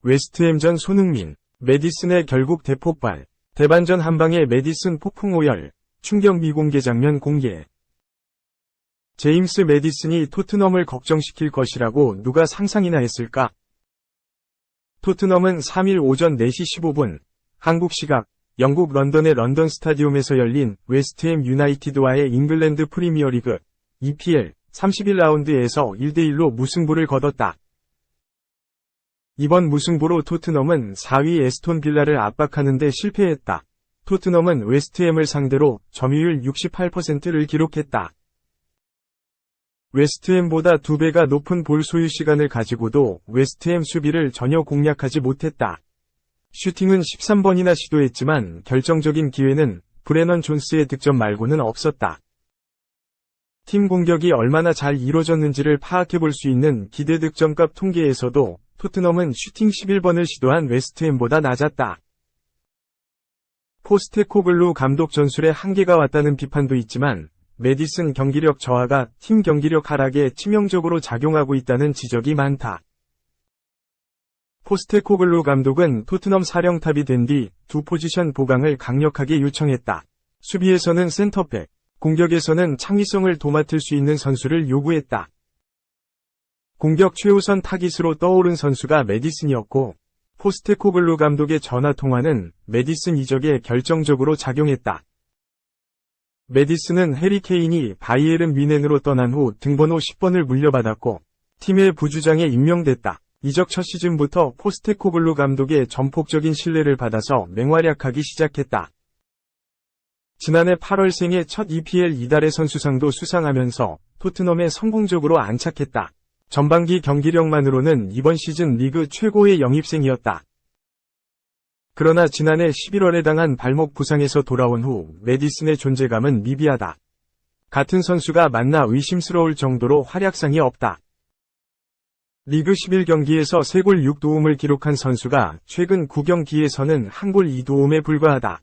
웨스트햄전 손흥민, 메디슨의 결국 대폭발, 대반전 한방에 메디슨 폭풍 오열, 충격 미공개 장면 공개. 제임스 메디슨이 토트넘을 걱정시킬 것이라고 누가 상상이나 했을까? 토트넘은 3일 오전 4시 15분, 한국 시각, 영국 런던의 런던 스타디움에서 열린 웨스트햄 유나이티드와의 잉글랜드 프리미어리그 EPL 31라운드에서 1대1로 무승부를 거뒀다. 이번 무승부로 토트넘은 4위 에스톤 빌라를 압박하는 데 실패했다. 토트넘은 웨스트햄을 상대로 점유율 68%를 기록했다. 웨스트햄보다 2배가 높은 볼 소유 시간을 가지고도 웨스트햄 수비를 전혀 공략하지 못했다. 슈팅은 13번이나 시도했지만 결정적인 기회는 브레넌 존스의 득점 말고는 없었다. 팀 공격이 얼마나 잘 이루어졌는지를 파악해볼 수 있는 기대 득점값 통계에서도 토트넘은 슈팅 11번을 시도한 웨스트햄보다 낮았다. 포스테코글루 감독 전술에 한계가 왔다는 비판도 있지만 메디슨 경기력 저하가 팀 경기력 하락에 치명적으로 작용하고 있다는 지적이 많다. 포스테코글루 감독은 토트넘 사령탑이 된 뒤 두 포지션 보강을 강력하게 요청했다. 수비에서는 센터백, 공격에서는 창의성을 도맡을 수 있는 선수를 요구했다. 공격 최우선 타깃으로 떠오른 선수가 메디슨이었고 포스테코글루 감독의 전화통화는 메디슨 이적에 결정적으로 작용했다. 메디슨은 해리 케인이 바이에른 뮌헨으로 떠난 후 등번호 10번을 물려받았고 팀의 부주장에 임명됐다. 이적 첫 시즌부터 포스테코글루 감독의 전폭적인 신뢰를 받아서 맹활약하기 시작했다. 지난해 8월 생애 첫 EPL 이달의 선수상도 수상하면서 토트넘에 성공적으로 안착했다. 전반기 경기력만으로는 이번 시즌 리그 최고의 영입생이었다. 그러나 지난해 11월에 당한 발목 부상에서 돌아온 후 메디슨의 존재감은 미비하다. 같은 선수가 만나 의심스러울 정도로 활약상이 없다. 리그 11경기에서 3골 6도움을 기록한 선수가 최근 9경기에서는 1골 2도움에 불과하다.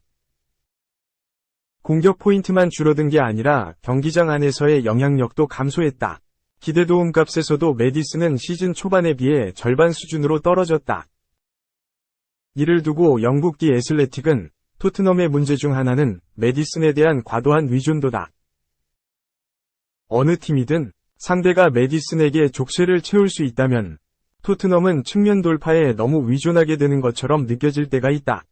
공격 포인트만 줄어든 게 아니라 경기장 안에서의 영향력도 감소했다. 기대 도움 값에서도 메디슨은 시즌 초반에 비해 절반 수준으로 떨어졌다. 이를 두고 영국 디 애슬레틱은 토트넘의 문제 중 하나는 메디슨에 대한 과도한 의존도다. 어느 팀이든 상대가 메디슨에게 족쇄를 채울 수 있다면 토트넘은 측면 돌파에 너무 의존하게 되는 것처럼 느껴질 때가 있다.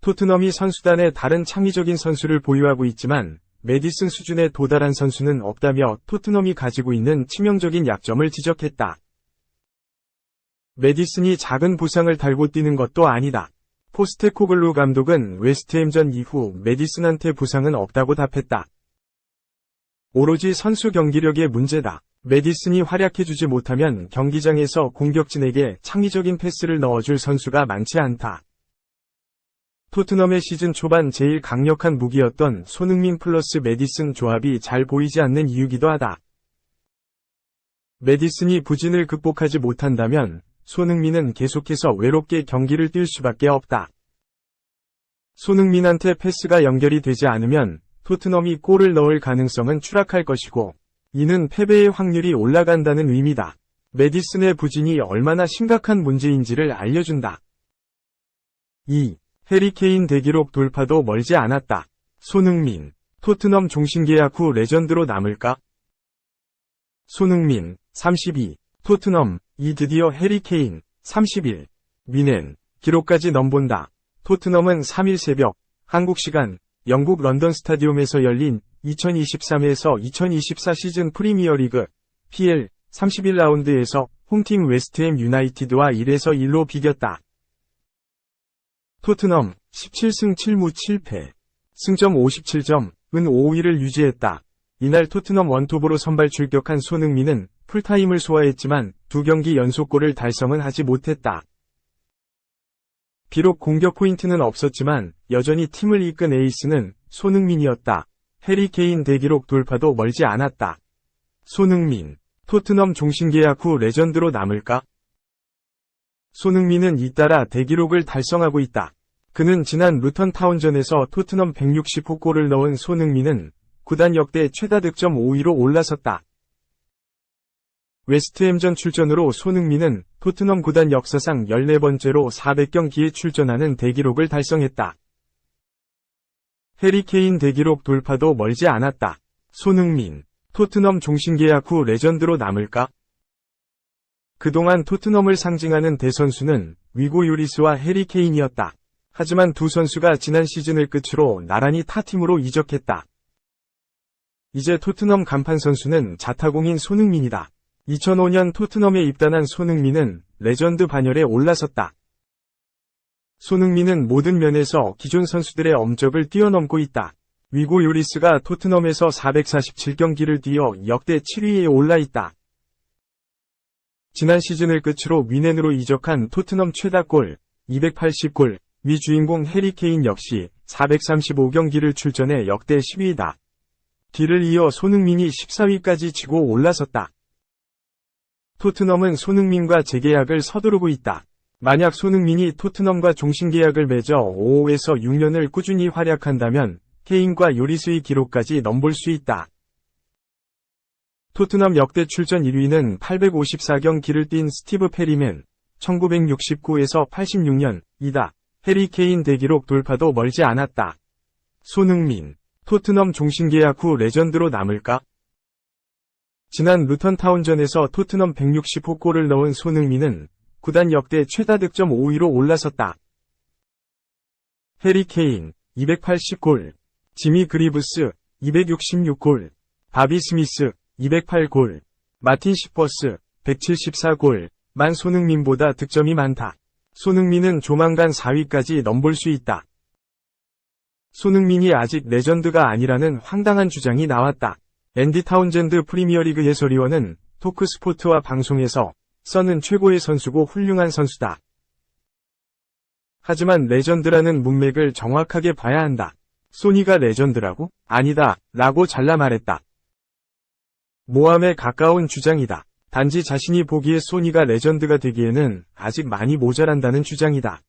토트넘이 선수단에 다른 창의적인 선수를 보유하고 있지만 메디슨 수준에 도달한 선수는 없다며 토트넘이 가지고 있는 치명적인 약점을 지적했다. 메디슨이 작은 부상을 달고 뛰는 것도 아니다. 포스테코글루 감독은 웨스트햄전 이후 메디슨한테 부상은 없다고 답했다. 오로지 선수 경기력의 문제다. 메디슨이 활약해주지 못하면 경기장에서 공격진에게 창의적인 패스를 넣어줄 선수가 많지 않다. 토트넘의 시즌 초반 제일 강력한 무기였던 손흥민 플러스 메디슨 조합이 잘 보이지 않는 이유기도 하다. 메디슨이 부진을 극복하지 못한다면 손흥민은 계속해서 외롭게 경기를 뛸 수밖에 없다. 손흥민한테 패스가 연결이 되지 않으면 토트넘이 골을 넣을 가능성은 추락할 것이고 이는 패배의 확률이 올라간다는 의미다. 메디슨의 부진이 얼마나 심각한 문제인지를 알려준다. 2. 해리 케인 대기록 돌파도 멀지 않았다. 손흥민, 토트넘 종신계약 후 레전드로 남을까? 손흥민, 32, 토트넘, 드디어 해리 케인, 31, 뮌헨, 기록까지 넘본다. 토트넘은 3일 새벽, 한국 시간, 영국 런던 스타디움에서 열린 2023에서 2024 시즌 프리미어리그 PL 31라운드에서 홈팀 웨스트햄 유나이티드와 1에서 1로 비겼다. 토트넘 17승 7무 7패, 승점 57점, 은 5위를 유지했다. 이날 토트넘 원톱으로 선발 출격한 손흥민은 풀타임을 소화했지만 2경기 연속골을 달성은 하지 못했다. 비록 공격 포인트는 없었지만 여전히 팀을 이끈 에이스는 손흥민이었다. 해리 케인 대기록 돌파도 멀지 않았다. 손흥민, 토트넘 종신계약 후 레전드로 남을까? 손흥민은 잇따라 대기록을 달성하고 있다. 그는 지난 루턴 타운전에서 토트넘 160호 골을 넣은 손흥민은 구단 역대 최다 득점 5위로 올라섰다. 웨스트햄전 출전으로 손흥민은 토트넘 구단 역사상 14번째로 400경기에 출전하는 대기록을 달성했다. 해리 케인 대기록 돌파도 멀지 않았다. 손흥민, 토트넘 종신계약 후 레전드로 남을까? 그동안 토트넘을 상징하는 대선수는 위고 요리스와 해리 케인이었다. 하지만 두 선수가 지난 시즌을 끝으로 나란히 타 팀으로 이적했다. 이제 토트넘 간판 선수는 자타공인 손흥민이다. 2005년 토트넘에 입단한 손흥민은 레전드 반열에 올라섰다. 손흥민은 모든 면에서 기존 선수들의 엄적을 뛰어넘고 있다. 위고 요리스가 토트넘에서 447경기를 뛰어 역대 7위에 올라 있다. 지난 시즌을 끝으로 미넨으로 이적한 토트넘 최다골 280골 위 주인공 해리 케인 역시 435경기를 출전해 역대 10위이다. 뒤를 이어 손흥민이 14위까지 치고 올라섰다. 토트넘은 손흥민과 재계약을 서두르고 있다. 만약 손흥민이 토트넘과 종신계약을 맺어 5에서 6년을 꾸준히 활약한다면 케인과 요리스의 기록까지 넘볼 수 있다. 토트넘 역대 출전 1위는 854경기를 뛴 스티브 페리맨 1969에서 86년이다. 해리 케인 대기록 돌파도 멀지 않았다. 손흥민, 토트넘 종신계약 후 레전드로 남을까? 지난 루턴타운전에서 토트넘 160호 골을 넣은 손흥민은 구단 역대 최다 득점 5위로 올라섰다. 해리 케인 280골, 지미 그리브스 266골, 바비 스미스 208골, 마틴 시퍼스 174골, 만 손흥민보다 득점이 많다. 손흥민은 조만간 4위까지 넘볼 수 있다. 손흥민이 아직 레전드가 아니라는 황당한 주장이 나왔다. 앤디 타운젠드 프리미어리그 해설위원은 토크스포츠와 방송에서 써는 최고의 선수고 훌륭한 선수다. 하지만 레전드라는 문맥을 정확하게 봐야 한다. 소니가 레전드라고? 아니다. 라고 잘라 말했다. 모함에 가까운 주장이다. 단지 자신이 보기에 소니가 레전드가 되기에는 아직 많이 모자란다는 주장이다.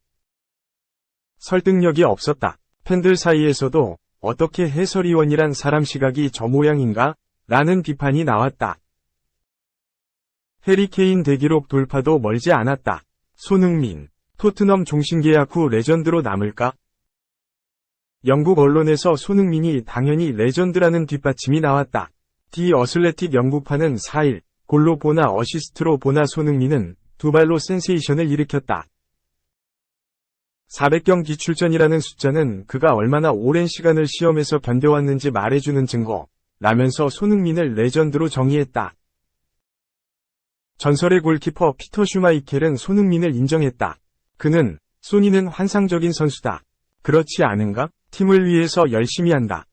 설득력이 없었다. 팬들 사이에서도 어떻게 해설위원이란 사람 시각이 저 모양인가? 라는 비판이 나왔다. 해리 케인 대기록 돌파도 멀지 않았다. 손흥민, 토트넘 종신계약 후 레전드로 남을까? 영국 언론에서 손흥민이 당연히 레전드라는 뒷받침이 나왔다. 디 어슬레틱 영국판은 4일, 골로 보나 어시스트로 보나 손흥민은 두 발로 센세이션을 일으켰다. 400경기 출전이라는 숫자는 그가 얼마나 오랜 시간을 시험에서 견뎌왔는지 말해주는 증거, 라면서 손흥민을 레전드로 정의했다. 전설의 골키퍼 피터 슈마이켈은 손흥민을 인정했다. 그는, 소니는 환상적인 선수다. 그렇지 않은가? 팀을 위해서 열심히 한다.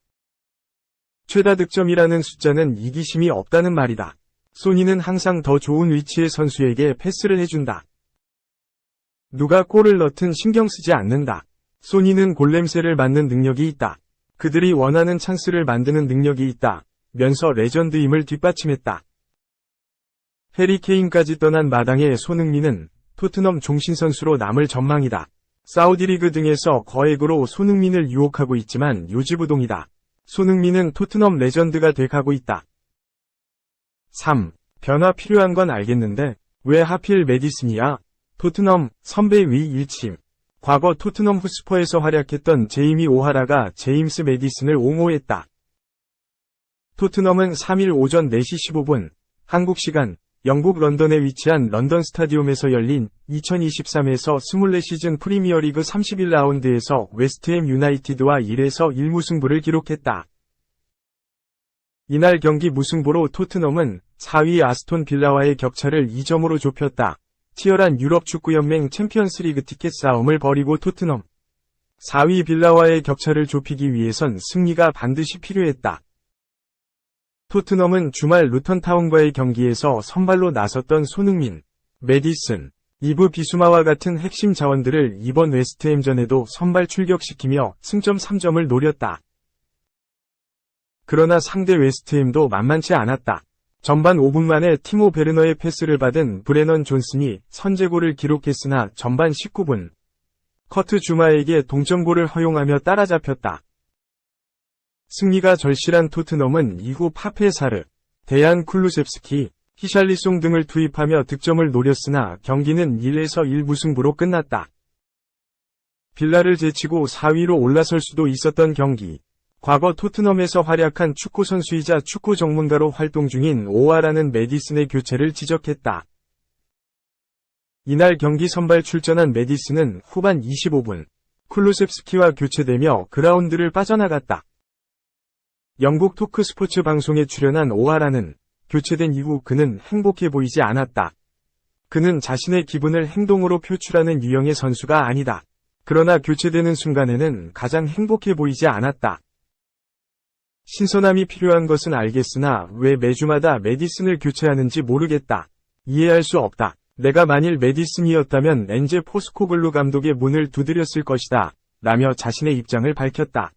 최다 득점이라는 숫자는 이기심이 없다는 말이다. 소니는 항상 더 좋은 위치의 선수에게 패스를 해준다. 누가 골을 넣든 신경 쓰지 않는다. 소니는 골냄새를 맡는 능력이 있다. 그들이 원하는 찬스를 만드는 능력이 있다. 면서 레전드임을 뒷받침했다. 해리 케인까지 떠난 마당에 손흥민은 토트넘 종신선수로 남을 전망이다. 사우디리그 등에서 거액으로 손흥민을 유혹하고 있지만 요지부동이다. 손흥민은 토트넘 레전드가 돼가고 있다. 3. 변화 필요한 건 알겠는데 왜 하필 메디슨이야? 토트넘 선배 위 일침. 과거 토트넘 후스퍼에서 활약했던 제이미 오하라가 제임스 메디슨을 옹호했다. 토트넘은 3일 오전 4시 15분 한국 시간 영국 런던에 위치한 런던 스타디움에서 열린 2023에서 24시즌 프리미어리그 31라운드에서 웨스트햄 유나이티드와 1에서 1무승부를 기록했다. 이날 경기 무승부로 토트넘은 4위 아스톤 빌라와의 격차를 2점으로 좁혔다. 치열한 유럽 축구연맹 챔피언스리그 티켓 싸움을 벌이고 토트넘 4위 빌라와의 격차를 좁히기 위해선 승리가 반드시 필요했다. 토트넘은 주말 루턴타운과의 경기에서 선발로 나섰던 손흥민, 메디슨, 이브 비수마와 같은 핵심 자원들을 이번 웨스트햄전에도 선발 출격시키며 승점 3점을 노렸다. 그러나 상대 웨스트햄도 만만치 않았다. 전반 5분 만에 티모 베르너의 패스를 받은 브레넌 존슨이 선제골을 기록했으나 전반 19분 커트 주마에게 동점골을 허용하며 따라잡혔다. 승리가 절실한 토트넘은 이후 파페사르, 데얀 쿨루셉스키, 히샬리송 등을 투입하며 득점을 노렸으나 경기는 1에서 1 무승부로 끝났다. 빌라를 제치고 4위로 올라설 수도 있었던 경기. 과거 토트넘에서 활약한 축구 선수이자 축구 전문가로 활동 중인 오아라는 메디슨의 교체를 지적했다. 이날 경기 선발 출전한 메디슨은 후반 25분, 쿨루셉스키와 교체되며 그라운드를 빠져나갔다. 영국 토크 스포츠 방송에 출연한 오아라는 교체된 이후 그는 행복해 보이지 않았다. 그는 자신의 기분을 행동으로 표출하는 유형의 선수가 아니다. 그러나 교체되는 순간에는 가장 행복해 보이지 않았다. 신선함이 필요한 것은 알겠으나 왜 매주마다 메디슨을 교체하는지 모르겠다. 이해할 수 없다. 내가 만일 메디슨이었다면 엔제 포스코글루 감독의 문을 두드렸을 것이다. 라며 자신의 입장을 밝혔다.